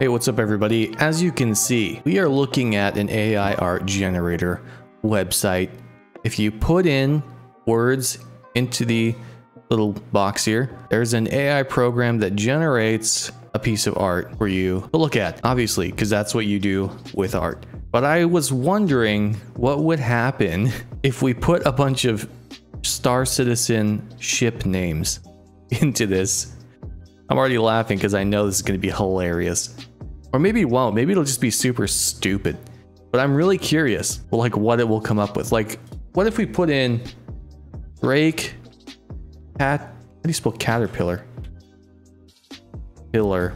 Hey, what's up everybody? As you can see, we are looking at an AI art generator website. If you put in words into the little box here, there's an AI program that generates a piece of art for you to look at, obviously, because that's what you do with art. But I was wondering what would happen if we put a bunch of Star Citizen ship names into this. I'm already laughing because I know this is going to be hilarious. Or maybe it won't. Maybe it'll just be super stupid. But I'm really curious, like, what it will come up with. Like, what if we put in Drake, cat, how do you spell caterpillar? Pillar.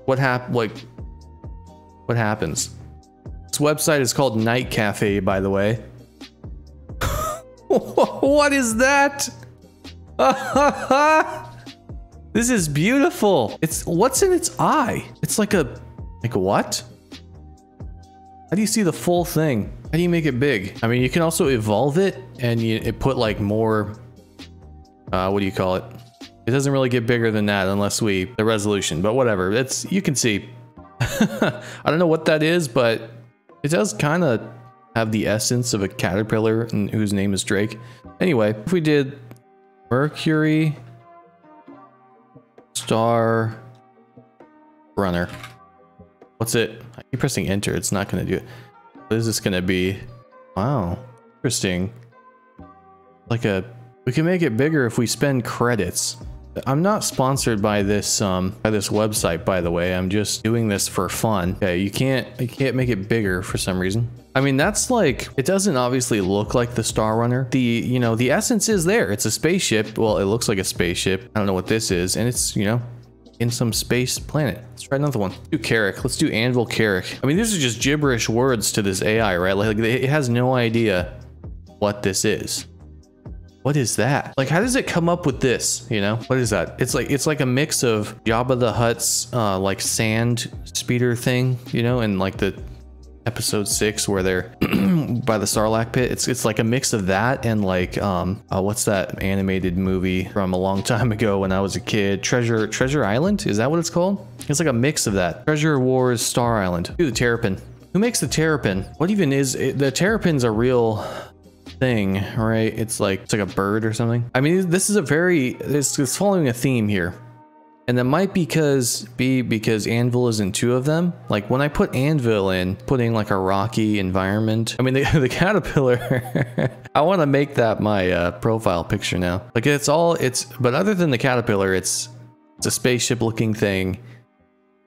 What happens? This website is called Night Cafe, by the way. What is that? This is beautiful. What's in its eye? It's like what? How do you see the full thing? How do you make it big? I mean, you can also evolve it and it put like more, what do you call it? It doesn't really get bigger than that unless the resolution, but whatever. You can see. I don't know what that is, but it does kind of have the essence of a caterpillar and whose name is Drake. Anyway, if we did Mercury Star Runner. What's it? I keep pressing enter. It's not going to do it. What is this going to be? Wow. Interesting. We can make it bigger if we spend credits. I'm not sponsored by this website, by the way. I'm just doing this for fun. Okay, you can't make it bigger for some reason. I mean, that's like, it doesn't obviously look like the Star Runner. The essence is there. It's a spaceship. Well, it looks like a spaceship. I don't know what this is. And it's, in some space planet. Let's try another one. Let's do Carrick. Let's do Anvil Carrick. I mean, these are just gibberish words to this AI, right? Like it has no idea what this is. What is that? Like, how does it come up with this? What is that? It's like a mix of Jabba the Hutt's like sand speeder thing, and like the episode 6 where they're by the Sarlacc pit. It's like a mix of that and like what's that animated movie from a long time ago when I was a kid? Treasure Island? Is that what it's called? It's like a mix of that. Treasure Wars Star Island. Do the Terrapin. Who makes the Terrapin? What even is it? The Terrapin's a real thing, right? It's like a bird or something. I mean, this is it's following a theme here, and that might be because Anvil is in 2 of them. Like when I put Anvil in, putting like a rocky environment. I mean, the caterpillar. I want to make that my profile picture now. Like but other than the caterpillar, it's a spaceship looking thing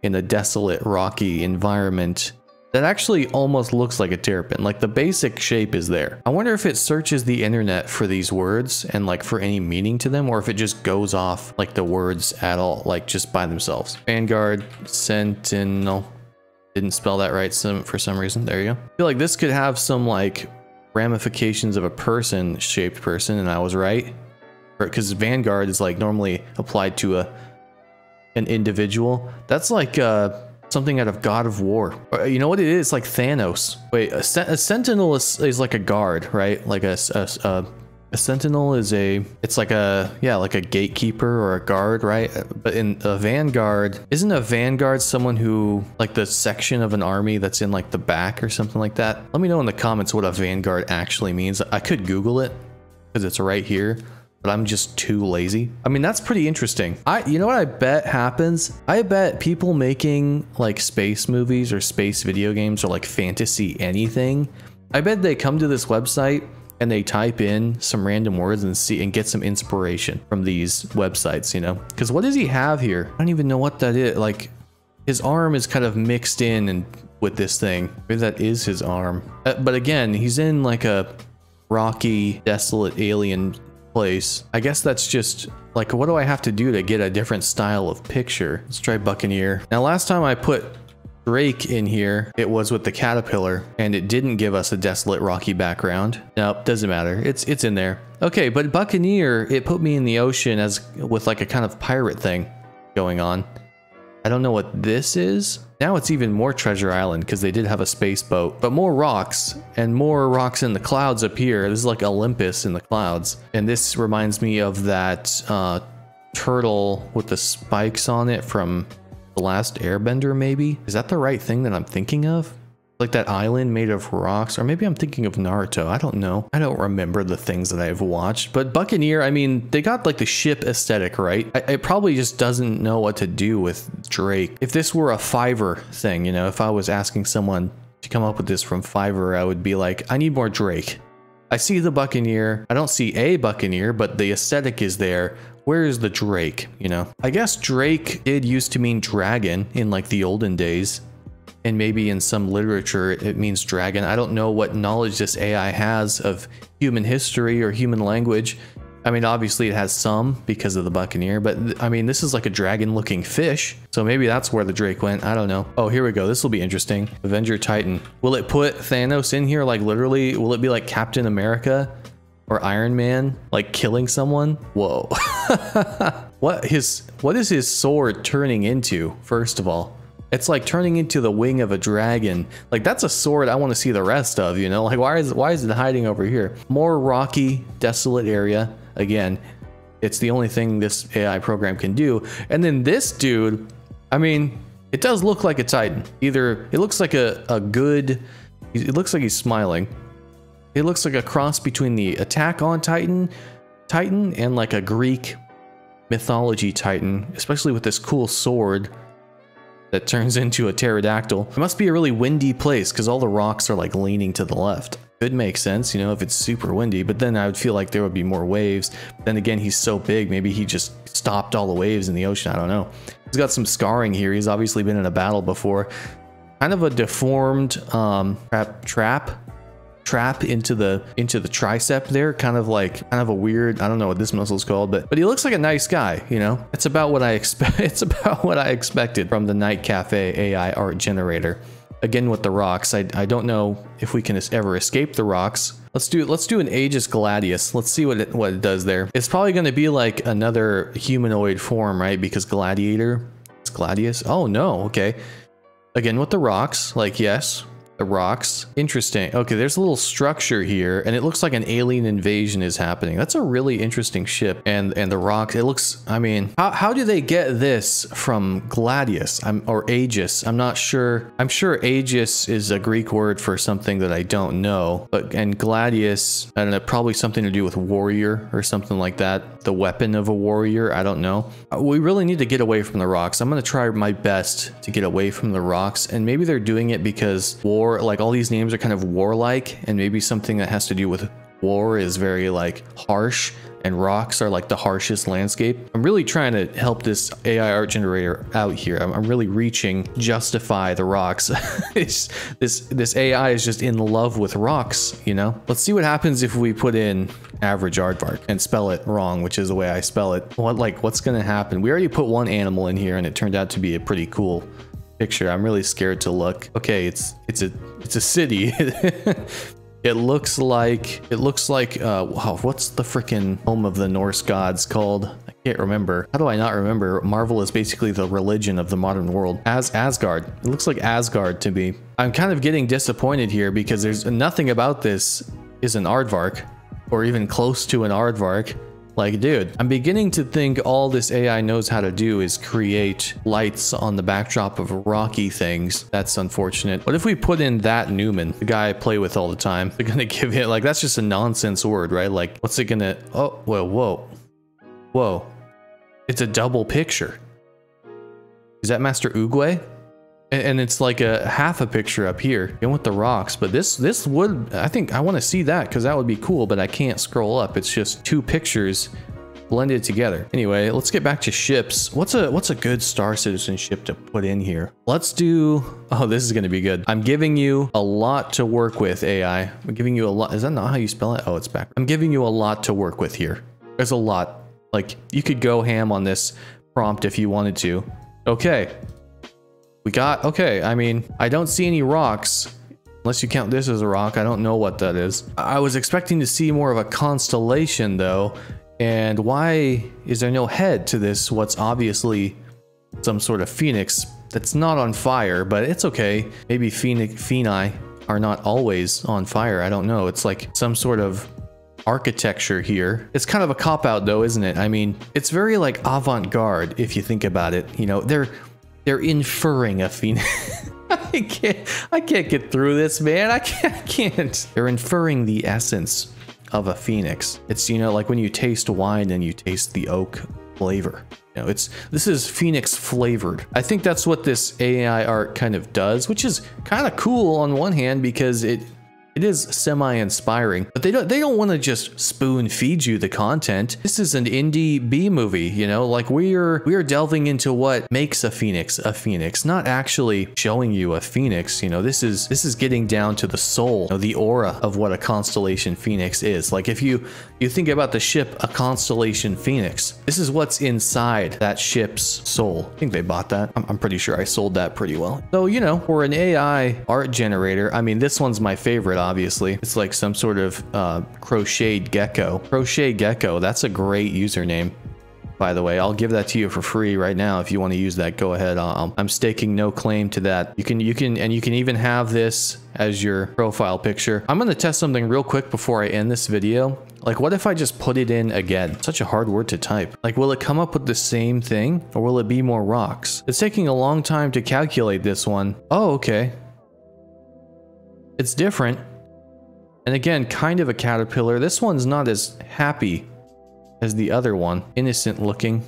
in a desolate rocky environment that actually almost looks like a terrapin. Like the basic shape is there. I wonder if it searches the internet for these words and like for any meaning to them, or if it just goes off like the words at all, like just by themselves. Vanguard, Sentinel. Didn't spell that right for some reason. There you go. I feel like this could have some like ramifications of a shaped person, and I was right. Because Vanguard is like normally applied to an individual. That's like something out of God of War. You know what it is? It's like Thanos. Wait, a sentinel is like a guard, right? Like a sentinel is it's like a gatekeeper or a guard, right? But in a vanguard, isn't a vanguard someone who, like the section of an army that's in like the back or something like that? Let me know in the comments what a vanguard actually means. I could Google it because it's right here, but I'm just too lazy. I mean, that's pretty interesting. You know what I bet happens? I bet people making like space movies or space video games or like fantasy anything, I bet they come to this website and they type in some random words and get some inspiration from these websites, Because what does he have here? I don't even know what that is. Like his arm is kind of mixed in with this thing. Maybe that is his arm. But again, he's in like a rocky, desolate alien place. I guess that's just like, what do I have to do to get a different style of picture? Let's try Buccaneer. Now, last time I put Drake in here, it was with the caterpillar, and it didn't give us a desolate rocky background. Nope, doesn't matter. It's in there. Okay, but Buccaneer, it put me in the ocean with like a kind of pirate thing going on. I don't know what this is. Now it's even more Treasure Island because they did have a space boat, but more rocks and more rocks in the clouds up here. This is like Olympus in the clouds. And this reminds me of that turtle with the spikes on it from The Last Airbender, maybe? Is that the right thing that I'm thinking of? Like that island made of rocks, or maybe I'm thinking of Naruto. I don't know. I don't remember the things that I've watched, but Buccaneer, I mean, they got like the ship aesthetic, right? It probably just doesn't know what to do with Drake. If this were a Fiverr thing, you know, if I was asking someone to come up with this from Fiverr, I would be like, I need more Drake. I see the Buccaneer. I don't see a Buccaneer, but the aesthetic is there. Where is the Drake, you know? I guess Drake did used to mean dragon in like the olden days. And maybe in some literature it means dragon. I don't know what knowledge this AI has of human history or human language. I mean, obviously it has some because of the Buccaneer, but I mean, this is like a dragon looking fish. So maybe that's where the Drake went. I don't know. Oh, here we go. This will be interesting. Avenger Titan. Will it put Thanos in here? Like literally, will it be like Captain America or Iron Man, like killing someone? Whoa. What is his sword turning into, first of all? It's like turning into the wing of a dragon. Like that's a sword I want to see the rest of, you know? Like why is it hiding over here? More rocky, desolate area. Again, it's the only thing this AI program can do. And then this dude, I mean, it does look like a Titan. Either it looks like a good, it looks like he's smiling. It looks like a cross between the Attack on Titan and like a Greek mythology Titan, especially with this cool sword that turns into a pterodactyl. It must be a really windy place because all the rocks are like leaning to the left. Could make sense, you know, if it's super windy, but then I would feel like there would be more waves. But then again, he's so big, maybe he just stopped all the waves in the ocean. I don't know. He's got some scarring here. He's obviously been in a battle before. Kind of a deformed trap into the tricep there, kind of a weird, I don't know what this muscle is called, but he looks like a nice guy, you know. It's about what I expect. It's about what I expected from the Night Cafe AI art generator. Again with the rocks, I don't know if we can ever escape the rocks. Let's do an Aegis Gladius. Let's see what it does there. It's probably going to be like another humanoid form, right? Because Gladiator, it's Gladius. Oh no, okay. Again with the rocks, like yes. The rocks. Interesting. Okay, there's a little structure here, and it looks like an alien invasion is happening. That's a really interesting ship. And the rocks, it looks, I mean, how do they get this from Gladius or Aegis? I'm not sure. I'm sure Aegis is a Greek word for something that I don't know. And Gladius, I don't know, probably something to do with warrior or something like that. The weapon of a warrior, I don't know. We really need to get away from the rocks. I'm going to try my best to get away from the rocks, and maybe they're doing it because like all these names are kind of warlike, and maybe something that has to do with war is very like harsh, and rocks are like the harshest landscape. I'm really trying to help this AI art generator out here. I'm really reaching justify the rocks. This AI is just in love with rocks, you know. Let's see what happens if we put in average aardvark and spell it wrong, which is the way I spell it. What's gonna happen? We already put one animal in here and it turned out to be a pretty cool picture. I'm really scared to look. Okay, it's a city. It looks like wow, what's the freaking home of the Norse gods called? I can't remember. How do I not remember? Marvel is basically the religion of the modern world. Asgard. It looks like Asgard to me. I'm kind of getting disappointed here because there's nothing about this is an aardvark or even close to an aardvark. Like, dude, I'm beginning to think all this AI knows how to do is create lights on the backdrop of rocky things. That's unfortunate. What if we put in that Newman, the guy I play with all the time? They're gonna give it, like, that's just a nonsense word, right? Like, what's it gonna, oh, whoa. It's a double picture. Is that Master Oogway? And it's like a half a picture up here, again with the rocks. But this would, I think I want to see that because that would be cool, but I can't scroll up. It's just two pictures blended together. Anyway, let's get back to ships. What's a good Star Citizen ship to put in here? Let's do, oh, this is going to be good. I'm giving you a lot to work with, AI. I'm giving you a lot. Is that not how you spell it? Oh, it's back. I'm giving you a lot to work with here. There's a lot. Like, you could go ham on this prompt if you wanted to. Okay. Okay, I mean, I don't see any rocks, unless you count this as a rock. I don't know what that is. I was expecting to see more of a constellation though, and why is there no head to this, what's obviously some sort of phoenix that's not on fire, but it's okay. Maybe phoeni are not always on fire, I don't know. It's like some sort of architecture here. It's kind of a cop-out though, isn't it? I mean, it's very like avant-garde if you think about it. You know, They're inferring a phoenix. I can't get through this, man. I can't. They're inferring the essence of a phoenix. It's, you know, like when you taste wine and you taste the oak flavor. You know, this is phoenix flavored. I think that's what this AI art kind of does, which is kind of cool on one hand because it is semi-inspiring, but they don't want to just spoon feed you the content. This is an indie B movie, you know, like we are delving into what makes a phoenix, not actually showing you a phoenix. You know, this is getting down to the soul, you know, the aura of what a constellation phoenix is. Like if you think about the ship, a constellation phoenix, this is what's inside that ship's soul. I think they bought that. I'm pretty sure I sold that pretty well. So, you know, for an AI art generator, I mean, this one's my favorite, obviously. It's like some sort of crocheted gecko. Crochet gecko, that's a great username, by the way. I'll give that to you for free right now. If you want to use that, go ahead. I'm staking no claim to that. You can even have this as your profile picture. I'm going to test something real quick before I end this video. Like, what if I just put it in again? Such a hard word to type. Like, will it come up with the same thing, or will it be more rocks? It's taking a long time to calculate this one. Oh, okay. It's different. And again, kind of a caterpillar. This one's not as happy as the other one. Innocent looking.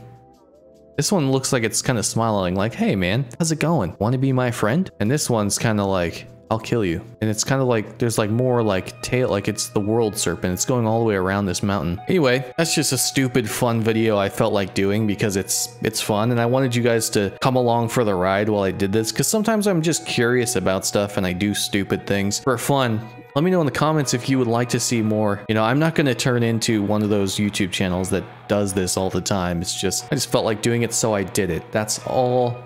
This one looks like it's kind of smiling, like, hey man, how's it going? Want to be my friend? And this one's kind of like, I'll kill you. And it's kind of like, there's like more like tail, like it's the world serpent. It's going all the way around this mountain. Anyway, that's just a stupid fun video I felt like doing because it's fun. And I wanted you guys to come along for the ride while I did this. Cause sometimes I'm just curious about stuff and I do stupid things for fun. Let me know in the comments if you would like to see more. You know, I'm not going to turn into one of those YouTube channels that does this all the time. It's just, I just felt like doing it, so I did it. That's all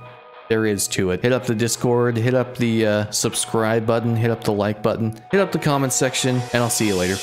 there is to it. Hit up the Discord, hit up the subscribe button, hit up the like button, hit up the comment section, and I'll see you later.